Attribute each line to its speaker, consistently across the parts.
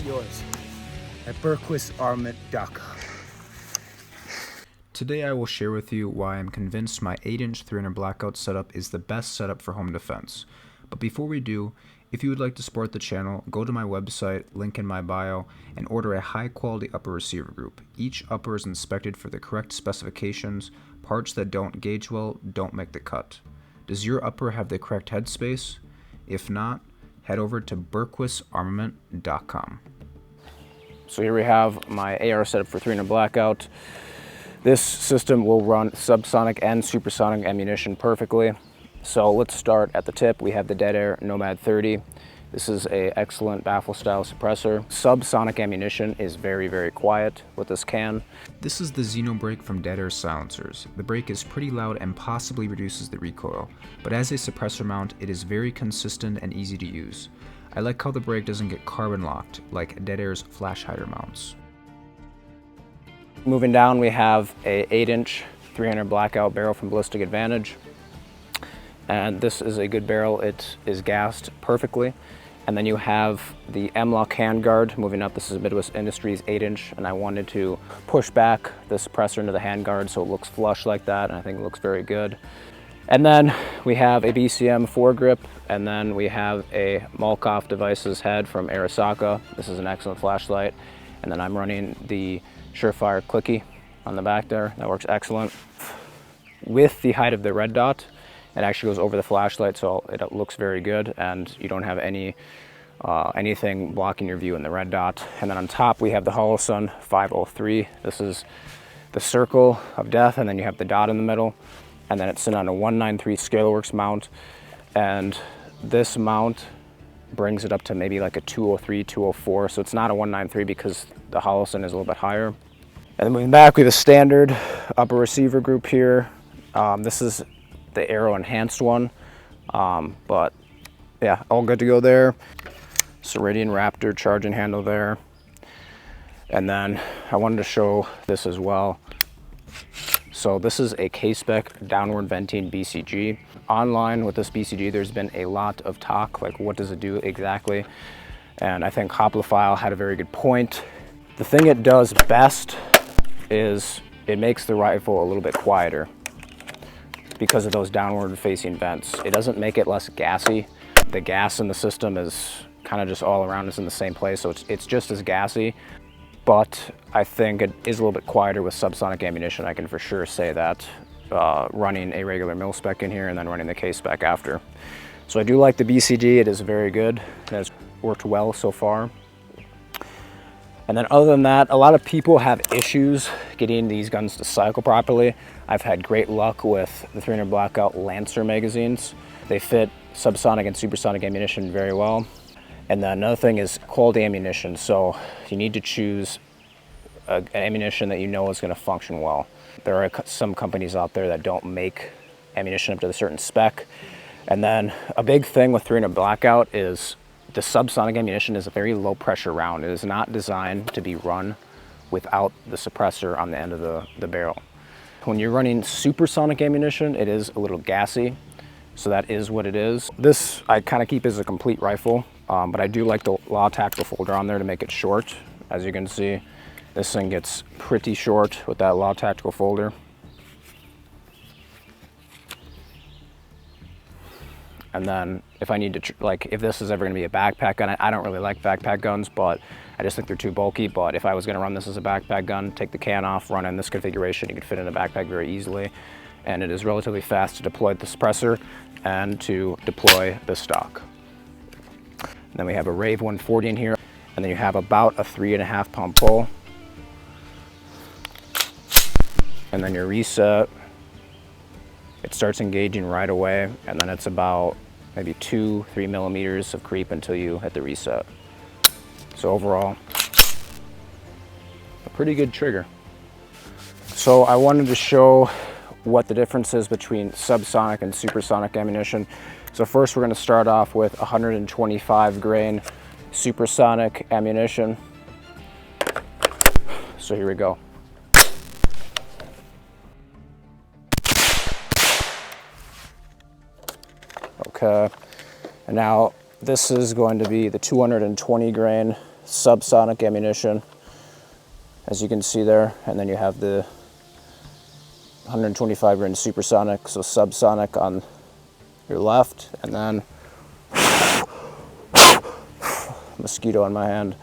Speaker 1: yours at berquistarmament.com.
Speaker 2: Today I will share with you why I'm convinced my 8-inch 300 Blackout setup is the best setup for home defense. But before we do, if you would like to support the channel, go to my website, link in my bio, and order a high-quality upper receiver group. Each upper is inspected for the correct specifications. Parts that don't gauge well don't make the cut. Does your upper have the correct headspace? If not, head over to berquistarmament.com.
Speaker 3: So here we have my AR setup for 300 Blackout. This system will run subsonic and supersonic ammunition perfectly. So let's start at the tip. We have the Dead Air Nomad 30. This is an excellent baffle style suppressor. Subsonic ammunition is very, very quiet with this can.
Speaker 2: This is the Xeno brake from Dead Air silencers. The brake is pretty loud and possibly reduces the recoil, but as a suppressor mount, it is very consistent and easy to use. I like how the brake doesn't get carbon locked like Dead Air's flash hider mounts.
Speaker 3: Moving down, we have a 8-inch 300 Blackout barrel from Ballistic Advantage. And this is a good barrel. It is gassed perfectly. And then you have the M-Lock handguard moving up. This is Midwest Industries 8-inch, and I wanted to push back the suppressor into the handguard so it looks flush like that, and I think it looks very good. And then we have a BCM foregrip, and then we have a Malkoff Devices head from Arasaka. This is an excellent flashlight. And then I'm running the Surefire clicky on the back there. That works excellent. With the height of the red dot, it actually goes over the flashlight, so it looks very good, and you don't have anything blocking your view in the red dot. And then on top, we have the Holosun 503. This is the circle of death, and then you have the dot in the middle, and then it's sitting on a 193 ScalarWorks mount, and this mount brings it up to maybe like a 203, 204, so it's not a 193 because the Holosun is a little bit higher. And then moving back, we have a standard upper receiver group here. This is the Aero enhanced one, but yeah, all good to go there. Ceridian Raptor charging handle there. And then I wanted to show this as well. So this is a K-Spec downward venting BCG. Online with this BCG, there's been a lot of talk, like what does it do exactly? And I think Hoplophile had a very good point. The thing it does best is it makes the rifle a little bit quieter because of those downward facing vents. It doesn't make it less gassy. The gas in the system is kind of just all around us in the same place, so it's just as gassy, but I think it is a little bit quieter with subsonic ammunition. I can for sure say that, running a regular mil-spec in here and then running the K-Spec after. So I do like the BCG, it is very good. It has worked well so far. And then other than that, a lot of people have issues getting these guns to cycle properly. I've had great luck with the 300 Blackout Lancer magazines. They fit subsonic and supersonic ammunition very well. And then another thing is quality ammunition. So you need to choose an ammunition that you know is going to function well. There are some companies out there that don't make ammunition up to a certain spec. And then a big thing with 300 Blackout is the subsonic ammunition is a very low pressure round. It is not designed to be run without the suppressor on the end of the barrel. When you're running supersonic ammunition, it is a little gassy, so that is what it is. This I kind of keep as a complete rifle, but I do like the Law Tactical folder on there to make it short. As you can see, this thing gets pretty short with that Law Tactical folder. And then if I need to, like if this is ever gonna be a backpack gun, I don't really like backpack guns, but I just think they're too bulky. But if I was gonna run this as a backpack gun, take the can off, run in this configuration, you could fit in a backpack very easily. And it is relatively fast to deploy the suppressor and to deploy the stock. And then we have a Rave 140 in here, and then you have about a 3.5 pound pull. And then your reset, it starts engaging right away, and then it's about maybe 2-3 millimeters of creep until you hit the reset. So overall, a pretty good trigger. So I wanted to show what the difference is between subsonic and supersonic ammunition. So first we're going to start off with 125 grain supersonic ammunition. So here we go. Okay, and now this is going to be the 220 grain subsonic ammunition, as you can see there, and then you have the 125 grain supersonic, so subsonic on your left, and then mosquito on my hand,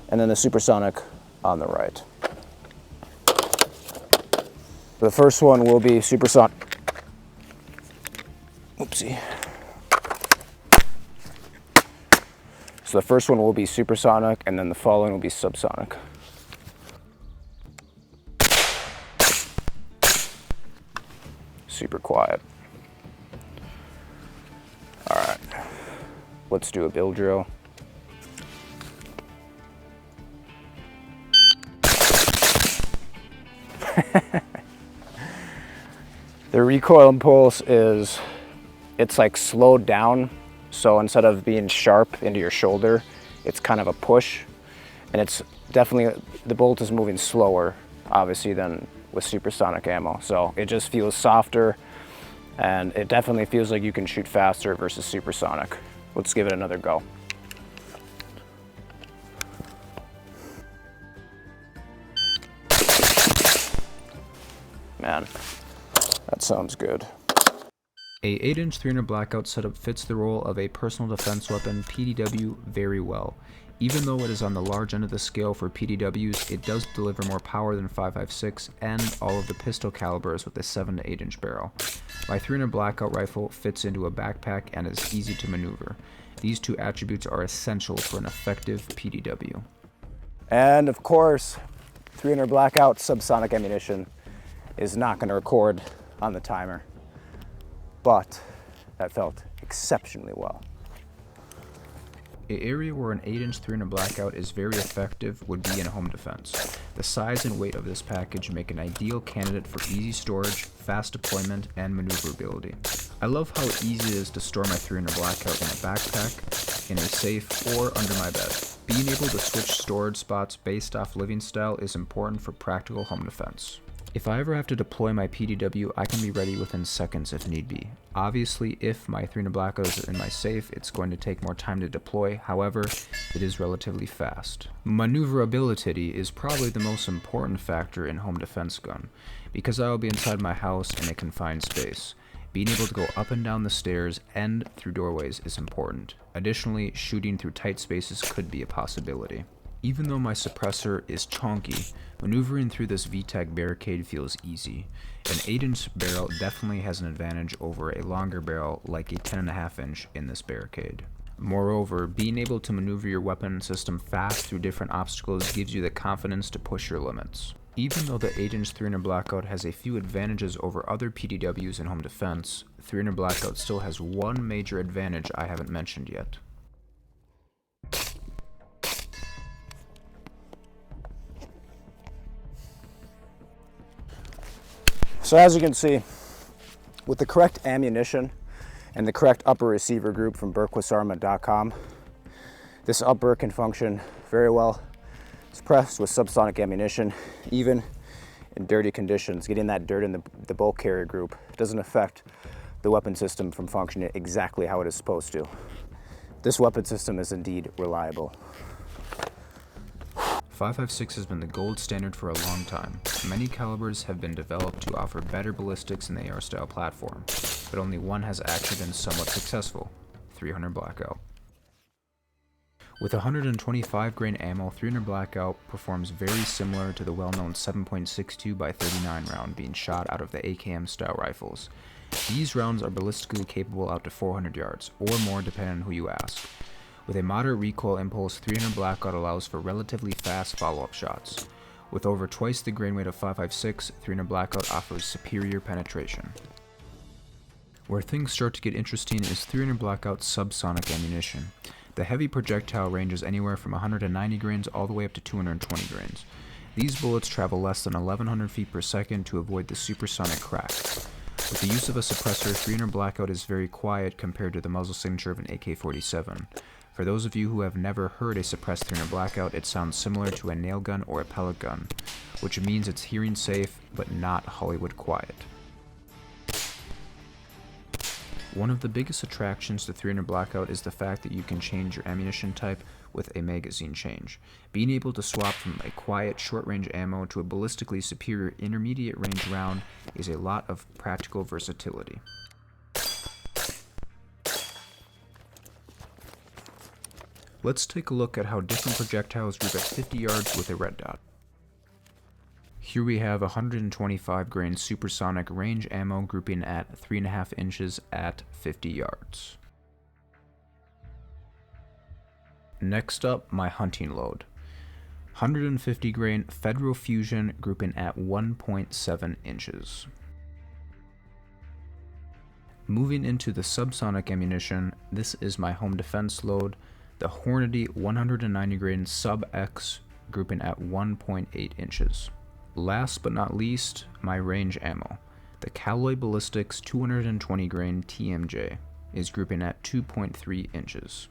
Speaker 3: and then the supersonic on the right. The first one will be supersonic. Oopsie. So the first one will be supersonic, and then the following will be subsonic. Super quiet. All right, let's do a bill drill. The recoil impulse it's like slowed down. So instead of being sharp into your shoulder, it's kind of a push. And it's definitely, the bolt is moving slower, obviously, than with supersonic ammo. So it just feels softer, and it definitely feels like you can shoot faster versus supersonic. Let's give it another go. Man, that sounds good.
Speaker 2: A 8-inch 300 Blackout setup fits the role of a personal defense weapon PDW very well. Even though it is on the large end of the scale for PDWs, it does deliver more power than 5.56 and all of the pistol calibers with a 7 to 8-inch barrel. My 300 Blackout rifle fits into a backpack and is easy to maneuver. These two attributes are essential for an effective PDW.
Speaker 3: And of course, 300 Blackout subsonic ammunition is not going to record on the timer, but that felt exceptionally well.
Speaker 2: An area where an 8-inch 300 Blackout is very effective would be in home defense. The size and weight of this package make an ideal candidate for easy storage, fast deployment, and maneuverability. I love how easy it is to store my 300 Blackout in a backpack, in a safe, or under my bed. Being able to switch storage spots based off living style is important for practical home defense. If I ever have to deploy my PDW, I can be ready within seconds if need be. Obviously, if my 300 Blackout is in my safe, it's going to take more time to deploy. However, it is relatively fast. Maneuverability is probably the most important factor in home defense gun, because I will be inside my house in a confined space. Being able to go up and down the stairs and through doorways is important. Additionally, shooting through tight spaces could be a possibility. Even though my suppressor is chunky, maneuvering through this VTAC barricade feels easy. An 8-inch barrel definitely has an advantage over a longer barrel like a 10.5-inch in this barricade. Moreover, being able to maneuver your weapon system fast through different obstacles gives you the confidence to push your limits. Even though the 8-inch 300 Blackout has a few advantages over other PDWs in home defense, 300 Blackout still has one major advantage I haven't mentioned yet.
Speaker 3: So as you can see, with the correct ammunition and the correct upper receiver group from BurquistArmament.com, this upper can function very well suppressed with subsonic ammunition, even in dirty conditions. Getting that dirt in the bulk carrier group doesn't affect the weapon system from functioning exactly how it is supposed to. This weapon system is indeed reliable.
Speaker 2: 5.56 has been the gold standard for a long time. Many calibers have been developed to offer better ballistics in the AR style platform, but only one has actually been somewhat successful: 300 Blackout. With 125 grain ammo, 300 Blackout performs very similar to the well-known 7.62 by 39 round being shot out of the AKM style rifles. These rounds are ballistically capable out to 400 yards, or more depending on who you ask. With a moderate recoil impulse, 300 Blackout allows for relatively fast follow-up shots. With over twice the grain weight of 5.56, 300 Blackout offers superior penetration. Where things start to get interesting is 300 Blackout's subsonic ammunition. The heavy projectile ranges anywhere from 190 grains all the way up to 220 grains. These bullets travel less than 1100 feet per second to avoid the supersonic crack. With the use of a suppressor, 300 Blackout is very quiet compared to the muzzle signature of an AK-47. For those of you who have never heard a suppressed 300 Blackout, it sounds similar to a nail gun or a pellet gun, which means it's hearing safe but not Hollywood quiet. One of the biggest attractions to 300 Blackout is the fact that you can change your ammunition type with a magazine change. Being able to swap from a quiet short-range ammo to a ballistically superior intermediate-range round is a lot of practical versatility. Let's take a look at how different projectiles group at 50 yards with a red dot. Here we have 125 grain supersonic range ammo grouping at 3.5 inches at 50 yards. Next up, my hunting load. 150 grain Federal Fusion grouping at 1.7 inches. Moving into the subsonic ammunition, this is my home defense load, the Hornady 190 grain Sub X grouping at 1.8 inches. Last but not least, my range ammo. The Callaway Ballistics 220 grain TMJ is grouping at 2.3 inches.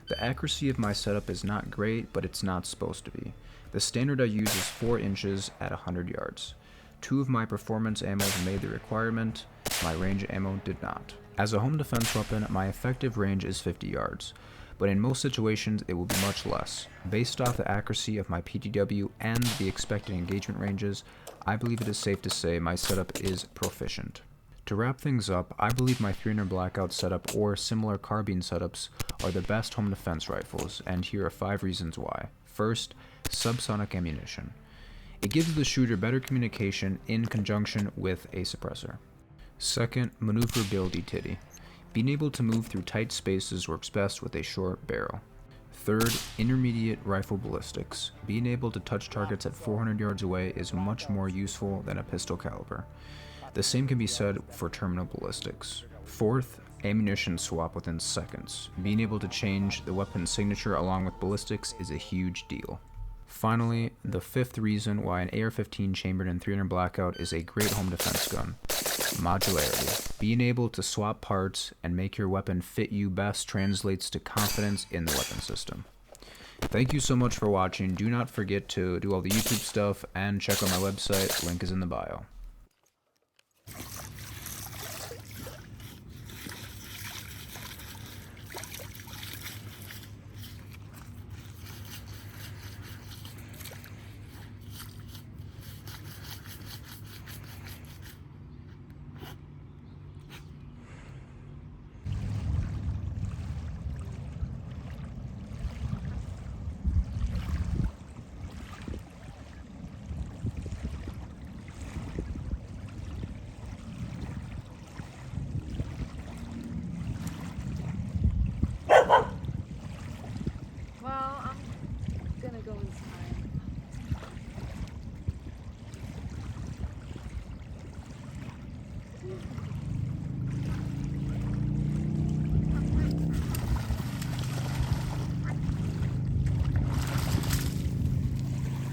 Speaker 2: The accuracy of my setup is not great, but it's not supposed to be. The standard I use is 4 inches at 100 yards. 2 of my performance ammos made the requirement, my range ammo did not. As a home defense weapon, my effective range is 50 yards, but in most situations it will be much less. Based off the accuracy of my PTW and the expected engagement ranges, I believe it is safe to say my setup is proficient. To wrap things up, I believe my 300 Blackout setup or similar carbine setups are the best home defense rifles, and here are 5 reasons why. First, subsonic ammunition. It gives the shooter better communication in conjunction with a suppressor. Second, maneuverability titty. Being able to move through tight spaces works best with a short barrel. Third, intermediate rifle ballistics. Being able to touch targets at 400 yards away is much more useful than a pistol caliber. The same can be said for terminal ballistics. Fourth, ammunition swap within seconds. Being able to change the weapon signature along with ballistics is a huge deal. Finally, the 5th reason why an AR-15 chambered in 300 Blackout is a great home defense gun. Modularity. Being able to swap parts and make your weapon fit you best translates to confidence in the weapon system. Thank you so much for watching. Do not forget to do all the YouTube stuff and check out my website. Link is in the bio.